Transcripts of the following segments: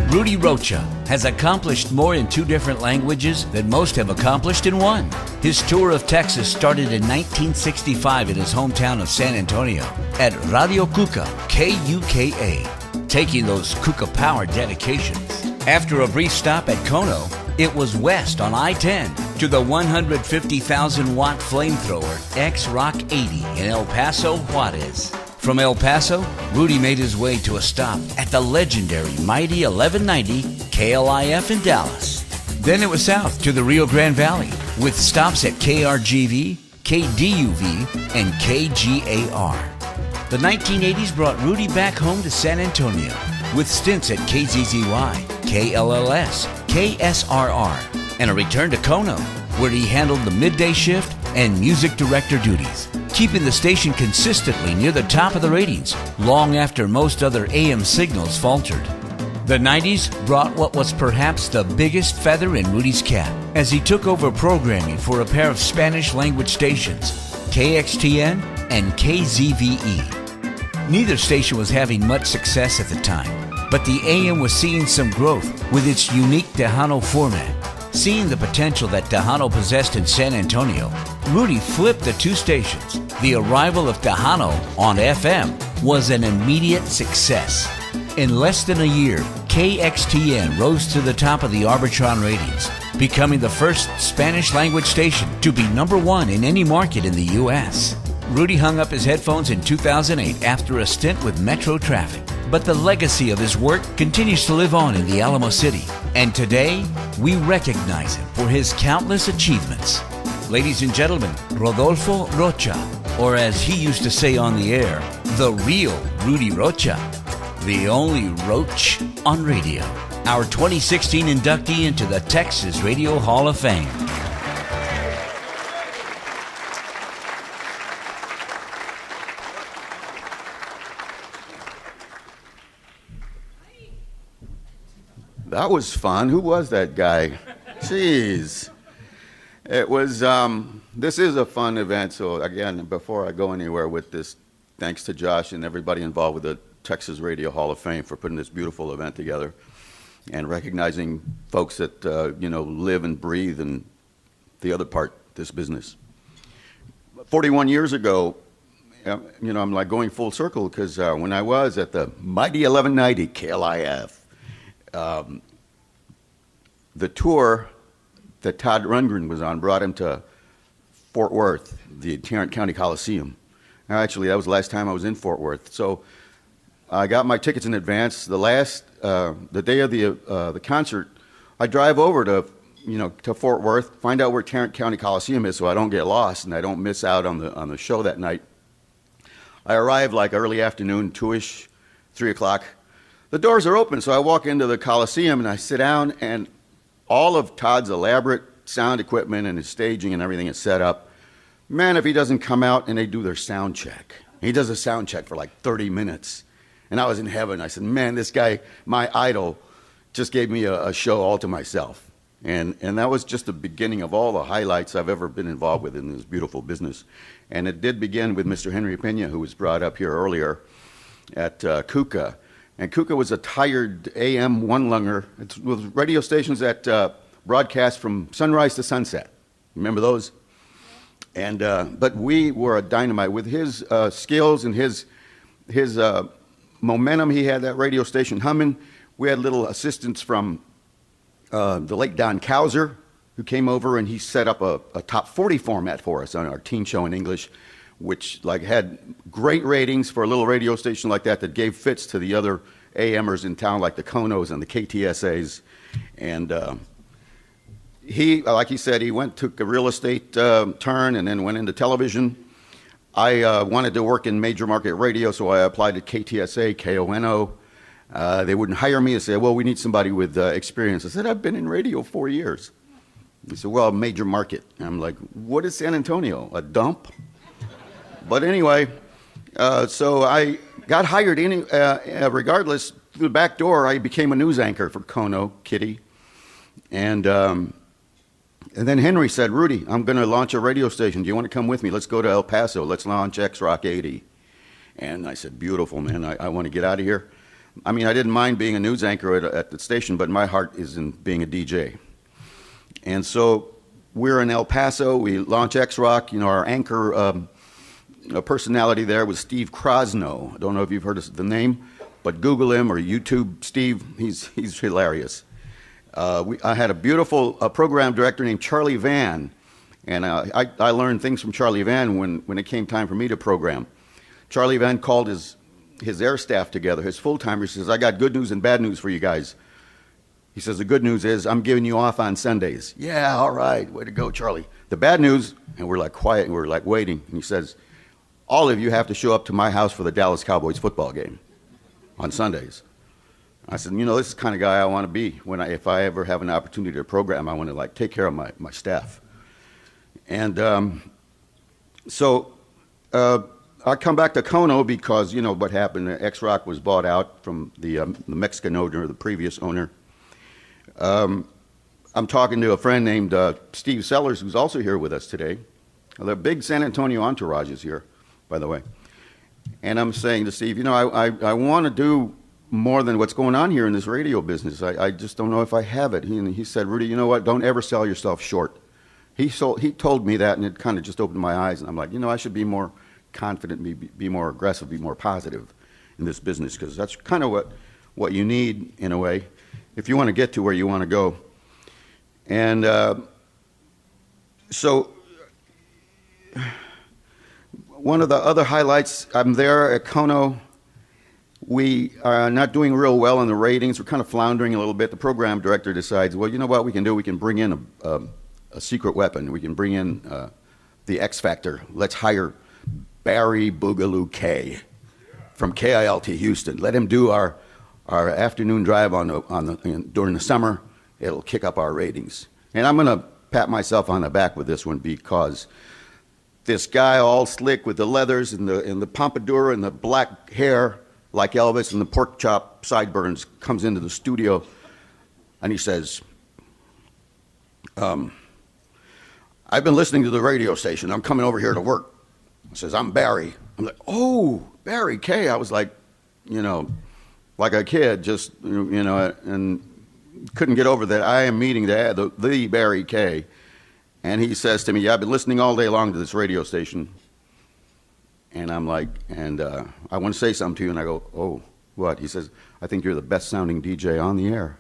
Rudy Rocha has accomplished more in 2 different languages than most have accomplished in 1. His tour of Texas started in 1965 in his hometown of San Antonio at Radio Cuca, KUKA, taking those Cuca Power dedications. After a brief stop at Cono, it was west on I-10 to the 150,000-watt flamethrower X-Rock 80 in El Paso, Juarez. From El Paso, Rudy made his way to a stop at the legendary Mighty 1190 KLIF in Dallas. Then it was south to the Rio Grande Valley with stops at KRGV, KDUV, and KGAR. The 1980s brought Rudy back home to San Antonio with stints at KZZY, KLLS, KSRR, and a return to Cono, where he handled the midday shift and music director duties, keeping the station consistently near the top of the ratings long after most other AM signals faltered. The 90s brought what was perhaps the biggest feather in Rudy's cap as he took over programming for a pair of Spanish-language stations, KXTN and KZVE. Neither station was having much success at the time, but the AM was seeing some growth with its unique Tejano format. Seeing the potential that Tejano possessed in San Antonio, Rudy flipped the 2 stations. The arrival of Tejano on FM was an immediate success. In less than a year, KXTN rose to the top of the Arbitron ratings, becoming the first Spanish-language station to be #1 in any market in the U.S. Rudy hung up his headphones in 2008 after a stint with Metro Traffic. But the legacy of his work continues to live on in the Alamo City. And today, we recognize him for his countless achievements. Ladies and gentlemen, Rodolfo Rocha, or as he used to say on the air, the real Rudy Rocha, the only Roach on radio, our 2016 inductee into the Texas Radio Hall of Fame. That was fun. Who was that guy? Jeez. It was, this is a fun event. So again, before I go anywhere with this, thanks to Josh and everybody involved with the Texas Radio Hall of Fame for putting this beautiful event together and recognizing folks that, live and breathe in the other part of this business. 41 years ago, I'm like going full circle because when I was at the Mighty 1190 KLIF, the tour that Todd Rundgren was on brought him to Fort Worth, the Tarrant County Coliseum. Now, actually, that was the last time I was in Fort Worth. So I got my tickets in advance. The day of the concert, I drive over to Fort Worth, find out where Tarrant County Coliseum is, so I don't get lost and I don't miss out on the show that night. I arrived like early afternoon, 2-ish, 3 o'clock. The doors are open, so I walk into the Coliseum and I sit down, and all of Todd's elaborate sound equipment and his staging and everything is set up. Man, if he doesn't come out and they do their sound check. He does a sound check for like 30 minutes. And I was in heaven. I said, man, this guy, my idol, just gave me a show all to myself. And that was just the beginning of all the highlights I've ever been involved with in this beautiful business. And it did begin with Mr. Henry Pena, who was brought up here earlier at Cuca. And Cuca was a tired AM one-lunger. It was radio stations that broadcast from sunrise to sunset. Remember those? And but we were a dynamite. With his skills and his momentum, he had that radio station humming. We had little assistance from the late Don Cowser, who came over and he set up a top 40 format for us on our teen show in English, which had great ratings for a little radio station like that gave fits to the other AMers in town, like the Konos and the KTSAs. And he, like he said, he took a real estate turn and then went into television. I wanted to work in major market radio, so I applied to KTSA, KONO. They wouldn't hire me. They said, well, we need somebody with experience. I said, I've been in radio 4 years. He said, well, major market. And I'm like, what is San Antonio, a dump? But anyway, so I got hired regardless. Through the back door, I became a news anchor for Kono, Kitty. And then Henry said, Rudy, I'm going to launch a radio station. Do you want to come with me? Let's go to El Paso. Let's launch X-Rock 80. And I said, beautiful, man. I want to get out of here. I mean, I didn't mind being a news anchor at the station, but my heart is in being a DJ. And so we're in El Paso. We launch TRHOF. You know, our anchor personality there was Steve Krosno. I don't know if you've heard of the name, but Google him or YouTube Steve. He's hilarious. I had a beautiful program director named Charlie Van, and I learned things from Charlie Van when it came time for me to program. Charlie Van called his air staff together, his full-timers. He says, I got good news and bad news for you guys. He says, the good news is I'm giving you off on Sundays. Yeah, all right, way to go, Charlie. The bad news, and we're like quiet and we're like waiting, and he says, all of you have to show up to my house for the Dallas Cowboys football game on Sundays. I said, you know, this is the kind of guy I want to be. If I ever have an opportunity to program, I want to like take care of my staff. And so I come back to Kono because, you know, what happened, TRHOF was bought out from the Mexican owner, the previous owner. I'm talking to a friend named Steve Sellers, who's also here with us today. The big San Antonio entourage is here, by the way. And I'm saying to Steve, you know, I want to do more than what's going on here in this radio business. I just don't know if I have it. He said, Rudy, you know what? Don't ever sell yourself short. He told me that, and it kind of just opened my eyes. And I'm like, you know, I should be more confident, be more aggressive, be more positive in this business, because that's kind of what you need, in a way, if you want to get to where you want to go. And so one of the other highlights, I'm there at Kono. We are not doing real well in the ratings. We're kind of floundering a little bit. The program director decides, well, you know what we can do? We can bring in a secret weapon. We can bring in the X Factor. Let's hire Barry Boogaloo K from KILT Houston. Let him do our afternoon drive during the summer. It'll kick up our ratings. And I'm going to pat myself on the back with this one, because this guy all slick with the leathers and the pompadour and the black hair like Elvis and the pork chop sideburns comes into the studio, and he says, I've been listening to the radio station. I'm coming over here to work. He says, I'm Barry. I'm like, oh, Barry K. I was like, you know, like a kid, just, you know, and couldn't get over that. I am meeting the Barry K. And he says to me, yeah, I've been listening all day long to this radio station. And I'm like, and I want to say something to you. And I go, oh, what? He says, I think you're the best sounding DJ on the air.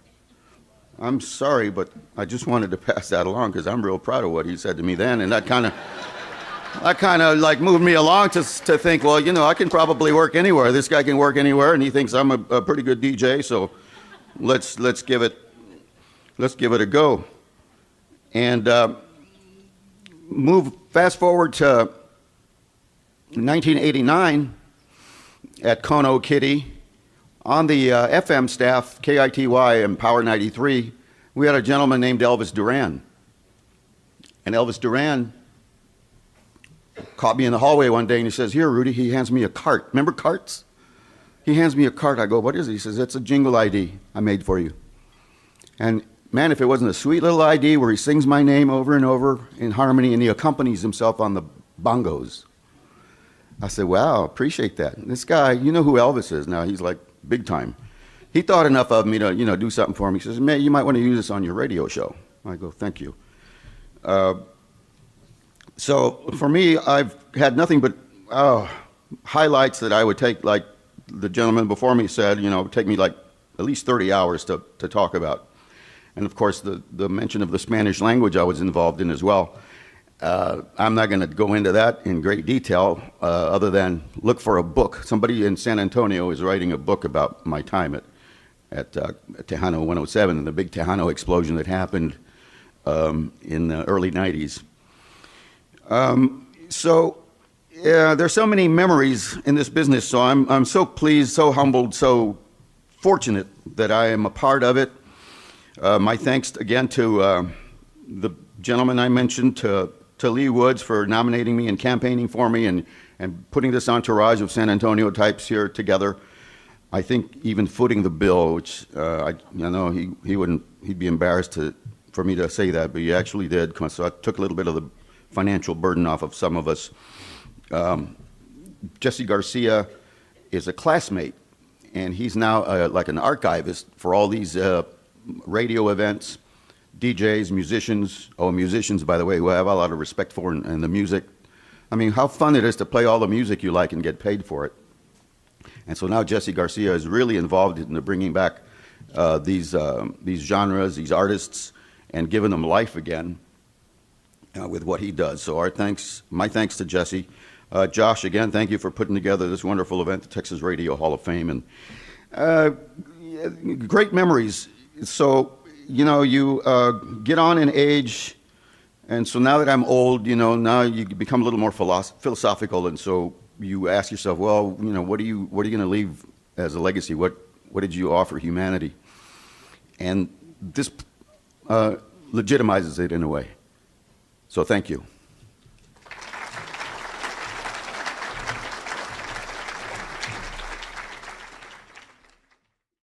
I'm sorry, but I just wanted to pass that along because I'm real proud of what he said to me then. And that kind of like moved me along to think, well, you know, I can probably work anywhere. This guy can work anywhere, and he thinks I'm a pretty good DJ. So let's give it a go. And fast forward to 1989 at Kono Kitty. On the FM staff, KITY and Power 93, we had a gentleman named Elvis Duran. And Elvis Duran caught me in the hallway one day, and he says, here, Rudy, he hands me a cart. Remember carts? He hands me a cart. I go, what is it? He says, it's a jingle ID I made for you. And man, if it wasn't a sweet little ID where he sings my name over and over in harmony, and he accompanies himself on the bongos. I said, wow, appreciate that. And this guy, you know who Elvis is now. He's like big time. He thought enough of me to, you know, do something for him. He says, man, you might want to use this on your radio show. I go, thank you. So for me, I've had nothing but highlights that I would take, like the gentleman before me said, you know, it would take me like at least 30 hours to talk about. And of course, the mention of the Spanish language I was involved in as well. I'm not going to go into that in great detail, other than look for a book. Somebody in San Antonio is writing a book about my time at Tejano 107 and the big Tejano explosion that happened in the early 90s. So yeah, there's so many memories in this business. So I'm so pleased, so humbled, so fortunate that I am a part of it. My thanks again to the gentleman I mentioned, to Lee Woods for nominating me and campaigning for me and putting this entourage of San Antonio types here together. I think even footing the bill, which I know he'd be embarrassed for me to say that, but he actually did. So I took a little bit of the financial burden off of some of us. Jesse Garcia is a classmate, and he's now like an archivist for all these radio events, DJs, musicians. Oh, musicians, by the way, who I have a lot of respect for, and the music. I mean, how fun it is to play all the music you like and get paid for it. And so now Jesse Garcia is really involved in bringing back these genres, these artists, and giving them life again with what he does. So my thanks to Jesse. Josh, again, thank you for putting together this wonderful event, the Texas Radio Hall of Fame, and great memories. So, you get on in age, and so now that I'm old, now you become a little more philosophical, and so you ask yourself, well, what are you going to leave as a legacy? What did you offer humanity? And this legitimizes it in a way. So thank you.